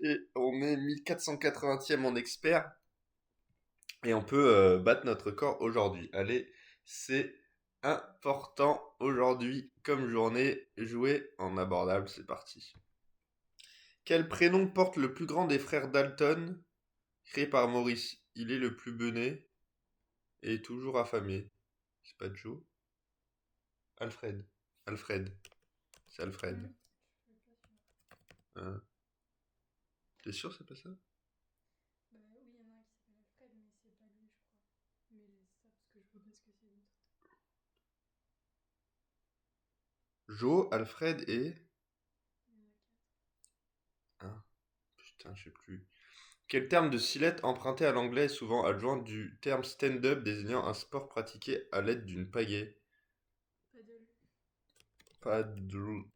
Et on est 1480e en expert. Et on peut battre notre record aujourd'hui. Allez, c'est important aujourd'hui comme journée. Jouer en abordable, c'est parti. Quel prénom porte le plus grand des frères Dalton, créé par Maurice? Il est le plus bené et toujours affamé. C'est pas Joe? Alfred. Alfred. C'est Alfred. Hmm, je suis pas sûre. Hein. T'es sûr c'est pas ça? Bah oui, il y en a un qui s'appelle Alfred, mais c'est pas lui, je crois. Mais ça, parce que je vois pas ce que c'est d'autre. Joe, Alfred et... Il y en a quatre. Hein, putain, je sais plus. Quel terme de silette emprunté à l'anglais est souvent adjoint du terme stand-up désignant un sport pratiqué à l'aide d'une pagaie? Paddle. Paddle.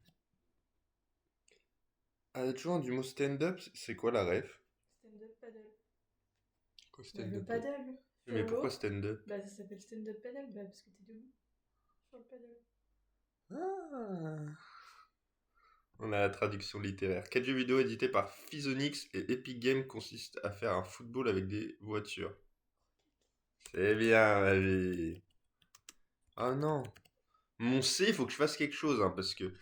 Adjoint du mot stand-up, c'est quoi la ref? Stand-up paddle. Quoi Bah le stand-up? paddle sur Mais pourquoi l'eau, stand-up? bah ça s'appelle stand-up paddle, bah parce que t'es debout sur le paddle. Ah. On a la traduction littéraire. Quel jeu vidéo édité par Physonix et Epic Games consiste à faire un football avec des voitures? C'est bien, ma vie. Ah non. Mon C, il faut que je fasse quelque chose, hein, parce que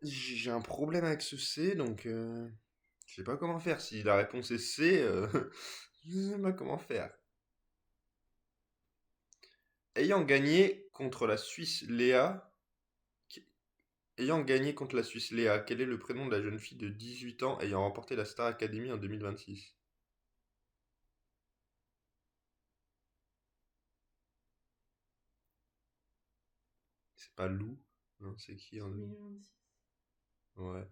j'ai un problème avec ce C, donc je sais pas comment faire. Si la réponse est C, je sais pas comment faire. Ayant gagné contre la Suisse Léa, qui- Ayant gagné contre la Suisse Léa, quel est le prénom de la jeune fille de 18 ans ayant remporté la Star Academy en 2026? C'est pas Lou? Non, c'est qui en... C'est 2026. Ouais,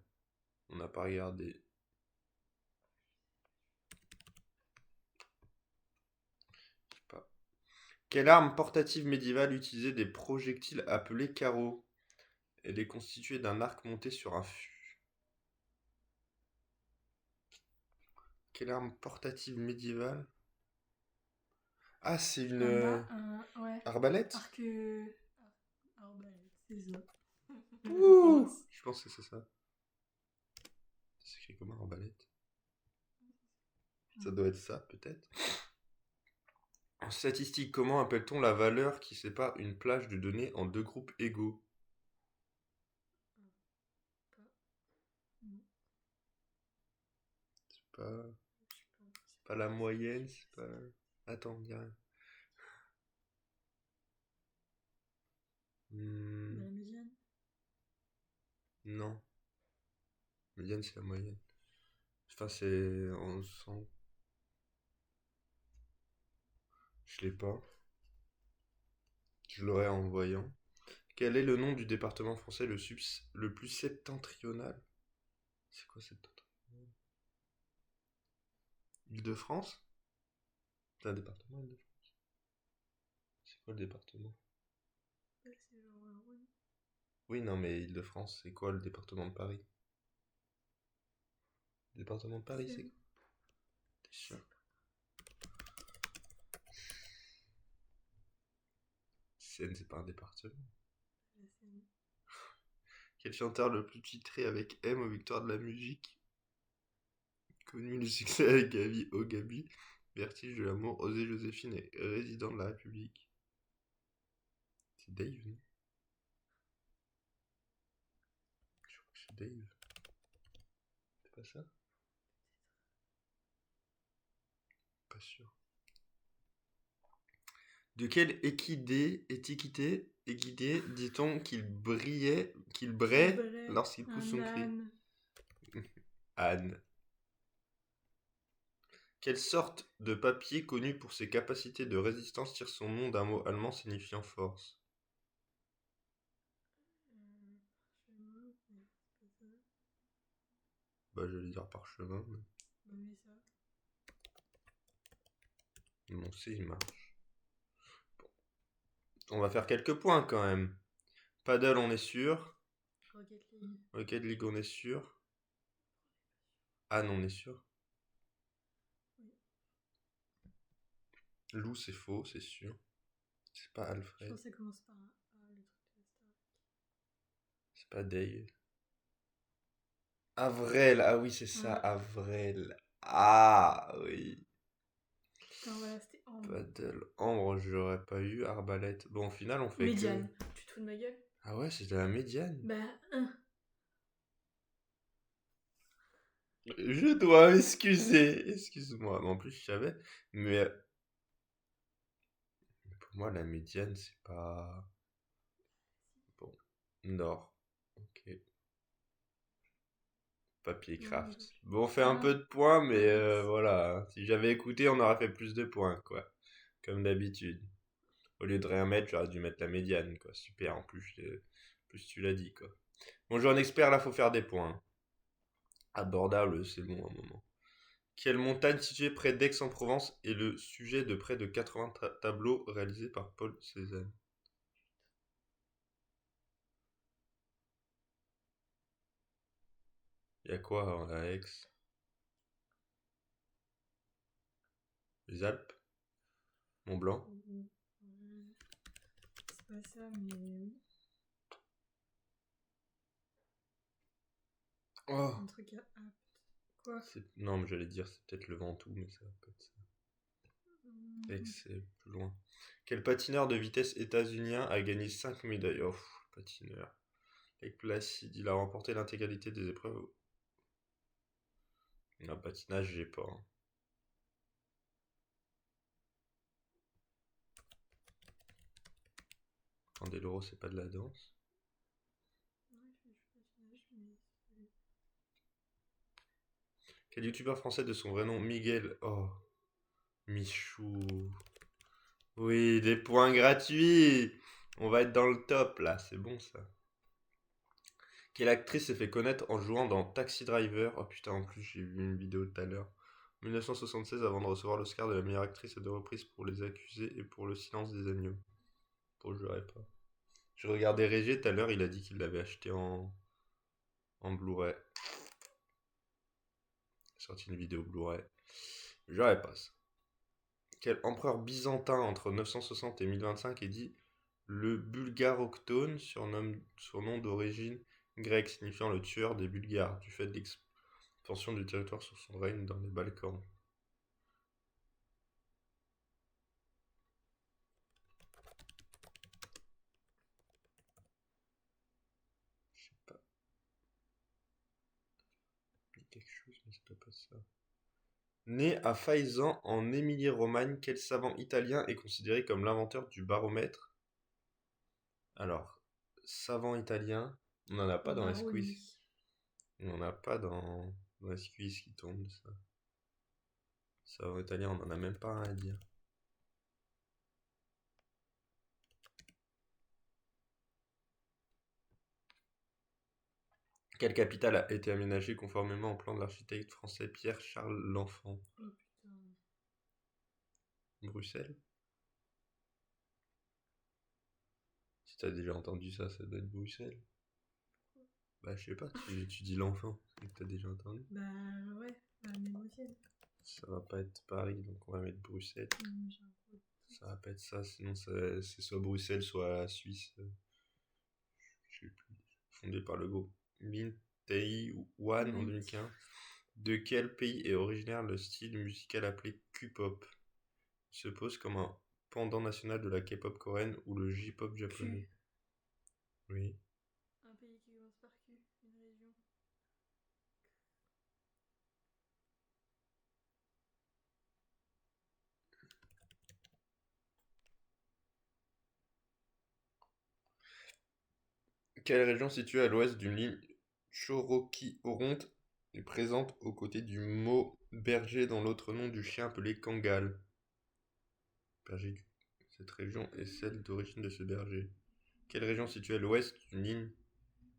on n'a pas regardé. Je sais pas. Quelle arme portative médiévale utilisait des projectiles appelés carreaux? Elle est constituée d'un arc monté sur un fût. Quelle arme portative médiévale? Ah, c'est une Un A, un. Ouais. arbalète? Arc. Arbalète, c'est ça. Ouh! Réponse. Je pense que c'est ça. C'est écrit comme arbalète. Ça doit être ça, peut-être. En statistique, comment appelle-t-on la valeur qui sépare une plage de données en deux groupes égaux? Pas. Non, C'est pas, je sais pas. c'est pas la moyenne, c'est pas... Attends, on dirait... Bah, Hmm, la médiane. non. Médiane, c'est la moyenne. Enfin, c'est... On sent... Je l'ai pas. Je l'aurais en voyant. Quel est le nom du département français le plus septentrional? C'est quoi septentrional? Île-de-France? C'est un département, Île-de-France? C'est quoi le département? Ouais, c'est genre. Ouais. Oui, non, mais Île-de-France, c'est quoi le département de Paris? Le département de Paris, c'est Seine. quoi? T'es Je sûr? sais pas. Seine, c'est pas un département. La Seine. Quel chanteur le plus titré avec M aux victoires de la musique? Connu le succès avec Gabi Oh Gabi, Vertige de l'amour, Osée Joséphine et Résident de la République. C'est Dave, non? Je crois que c'est Dave. C'est pas ça? Pas sûr. De quel équidé dit-on qu'il Qu'il braie braie lorsqu'il pousse un son cri? âne. Anne. Quelle sorte de papier connu pour ses capacités de résistance tire son nom d'un mot allemand signifiant force? Chemin, mais c'est pas ça. Bah, j'allais dire parchemin, Bah, mais ça. mais mon C, il marche. On va faire quelques points quand même. Paddle, on est sûr. Rocket League. Rocket League, on est sûr. Anne, on est sûr. Oui. Lou, c'est faux, c'est sûr. C'est pas Je pense Alfred. que ça commence par un A, le truc de la Star. C'est pas Dave. Avrel, ah oui, c'est ça, Ouais. Avrel. Ah oui. Putain, voilà, c'était Ambre. Paddle, ambre, j'aurais pas eu. Arbalète. Bon, au final, on fait que. Médiane. Tu te fous de ma gueule? Ah ouais, c'est de la médiane. Bah, Je dois m'excuser. Excuse-moi. Mais en plus, je savais. Mais pour moi, la médiane, c'est pas. Bon. Nord. Ok. Papier non, mais craft. papier. Bon, on fait un peu Ah, de points, mais mince. voilà. Si j'avais écouté, on aurait fait plus de points, quoi. Comme d'habitude. Au lieu de rien mettre, j'aurais dû mettre la médiane, quoi. Super, en plus, plus tu l'as dit, quoi. Bonjour, un expert, là, faut faire des points. Abordable, c'est bon, un moment. Quelle montagne située près d'Aix-en-Provence est le sujet de près de 80 tableaux réalisés par Paul Cézanne? Il y a quoi à Aix? Les Alpes? Mont-Blanc? C'est pas ça, mais oui. Oh! Un truc à. Ah, quoi? Non, mais j'allais dire, c'est peut-être le Ventoux, mais ça va pas être ça. Aix, c'est plus loin. Quel patineur de vitesse états-unien a gagné 5 médailles? Oh, patineur. Avec Placide, il a remporté l'intégralité des épreuves. Le patinage, j'ai pas, hein. Candeloro, c'est pas de la danse. Ouais, je fais du patinage, mais. Quel youtubeur français de son vrai nom Miguel? Oh, Michou. Oui, des points gratuits. On va être dans le top là, c'est bon ça. Quelle actrice s'est fait connaître en jouant dans Taxi Driver? Oh putain, en plus j'ai vu une vidéo tout à l'heure. 1976, avant de recevoir l'Oscar de la meilleure actrice à deux reprises pour Les Accusés et pour Le Silence des Agneaux. Bon, je l'aurais pas. Je regardais Régé tout à l'heure, il a dit qu'il l'avait acheté en Blu-ray. Il a sorti une vidéo Blu-ray. J'aurais pas ça. Quel empereur byzantin entre 960 et 1025 est dit le Bulgaroctone, surnom d'origine grecque signifiant le tueur des Bulgares, du fait de l'expansion du territoire sur son règne dans les Balkans? Je sais pas, il y a quelque chose, mais c'est doit pas ça. Né à Faizan en Émilie-Romagne, quel savant italien est considéré comme l'inventeur du baromètre? Alors, savant italien, on n'en a pas dans les Baroni. quiz. On n'en a pas dans les quiz qui tombent, ça. Savant italien, on n'en a même pas un à dire. Quelle capitale a été aménagée conformément au plan de l'architecte français Pierre-Charles L'Enfant? Oh putain. Bruxelles? Si t'as déjà entendu ça, ça doit être Bruxelles. Bah, je sais pas, tu dis l'enfant, c'est que t'as déjà entendu. Bah ouais, la négocienne. Ça va pas être Paris, donc on va mettre Bruxelles. J'ai un peu. Ça va pas être ça, sinon c'est soit Bruxelles, soit Suisse. Je sais plus. Fondé par le groupe Min Tae-wan en 2015. De quel pays est originaire le style musical appelé Q-pop? Il se pose comme un pendant national de la K-pop coréenne ou le J-pop japonais. Q. Oui. Un pays qui commence par Q, une région. Quelle région située à l'ouest d'une ligne Choroki-Oronte est présente aux côtés du mot berger dans l'autre nom du chien appelé Kangal? Berger. Cette région est celle d'origine de ce berger. Quelle région située à l'ouest d'une ligne?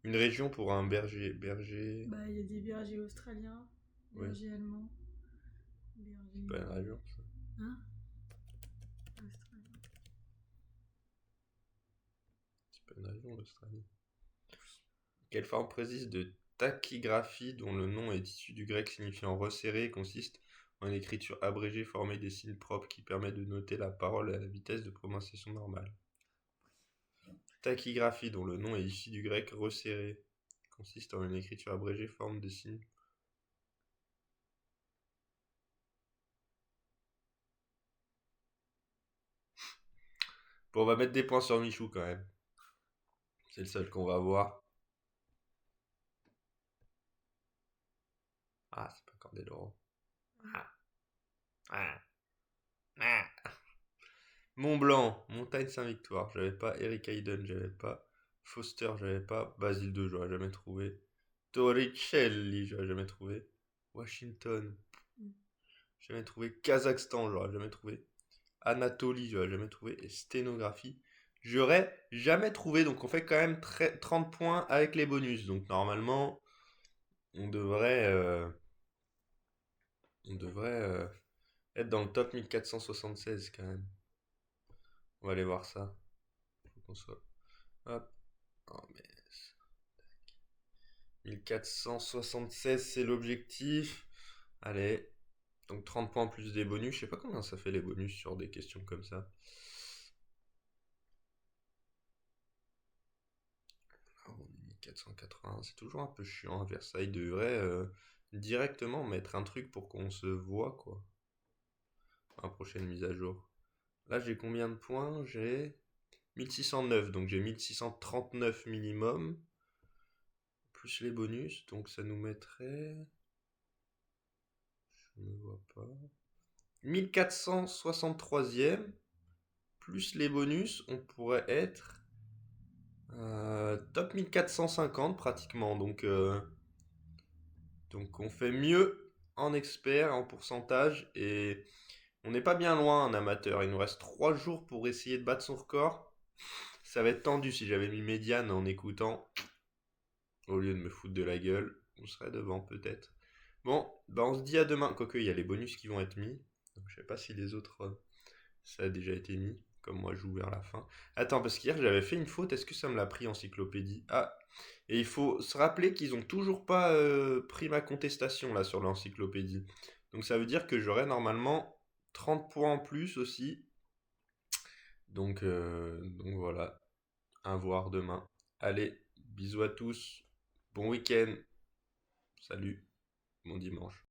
Une région pour un berger. Berger. Bah, il y a des bergers australiens, Oui. bergers allemands, C'est pas une bergers. région, ça. Hein? Australien. C'est pas une région, l'Australie. Quelle forme précise de tachygraphie, dont le nom est issu du grec signifiant resserré, consiste en une écriture abrégée formée des signes propres qui permet de noter la parole à la vitesse de prononciation normale? Tachygraphie, dont le nom est issu du grec resserré, consiste en une écriture abrégée, forme de signe. Bon, on va mettre des points sur Michou quand même. C'est le seul qu'on va voir. Ah, c'est pas Candeloro. Ah, ah, ah. Mont Blanc, Montagne Saint-Victoire. J'avais pas Eric Hayden, j'avais pas Foster, j'avais pas Basile 2, j'aurais jamais trouvé. Torricelli, j'aurais jamais trouvé. Washington, jamais trouvé. Kazakhstan, j'aurais jamais trouvé. Anatolie, j'aurais jamais trouvé. Et sténographie, j'aurais jamais trouvé. Donc on fait quand même 30 points avec les bonus. Donc normalement, on devrait, être dans le top 1476 quand même. On va aller voir ça. Faut qu'on soit. Hop. Oh, mais 1476, c'est l'objectif. Allez. Donc 30 points plus des bonus. Je sais pas combien ça fait les bonus sur des questions comme ça. Ah, on est 1480. C'est toujours un peu chiant. Versailles devrait directement mettre un truc pour qu'on se voit, quoi. À la prochaine mise à jour. Là, j'ai combien de points? J'ai 1609. Donc j'ai 1639 minimum. Plus les bonus. Donc ça nous mettrait. Je ne vois pas. 1463e. Plus les bonus, on pourrait être top 1450 pratiquement. Donc on fait mieux en expert, en pourcentage. Et on n'est pas bien loin en amateur. Il nous reste 3 jours pour essayer de battre son record. Ça va être tendu si j'avais mis médiane en écoutant. Au lieu de me foutre de la gueule, on serait devant peut-être. Bon, bah on se dit à demain. Quoique, il y a les bonus qui vont être mis. Donc, je sais pas si les autres, ça a déjà été mis. Comme moi, je joue vers la fin. Attends, parce qu'hier, j'avais fait une faute. Est-ce que ça me l'a pris encyclopédie? Ah, et il faut se rappeler qu'ils ont toujours pas pris ma contestation là sur l'encyclopédie. Donc ça veut dire que j'aurai normalement 30 points en plus aussi. Donc voilà, à voir demain. Allez, bisous à tous. Bon week-end. Salut. Bon dimanche.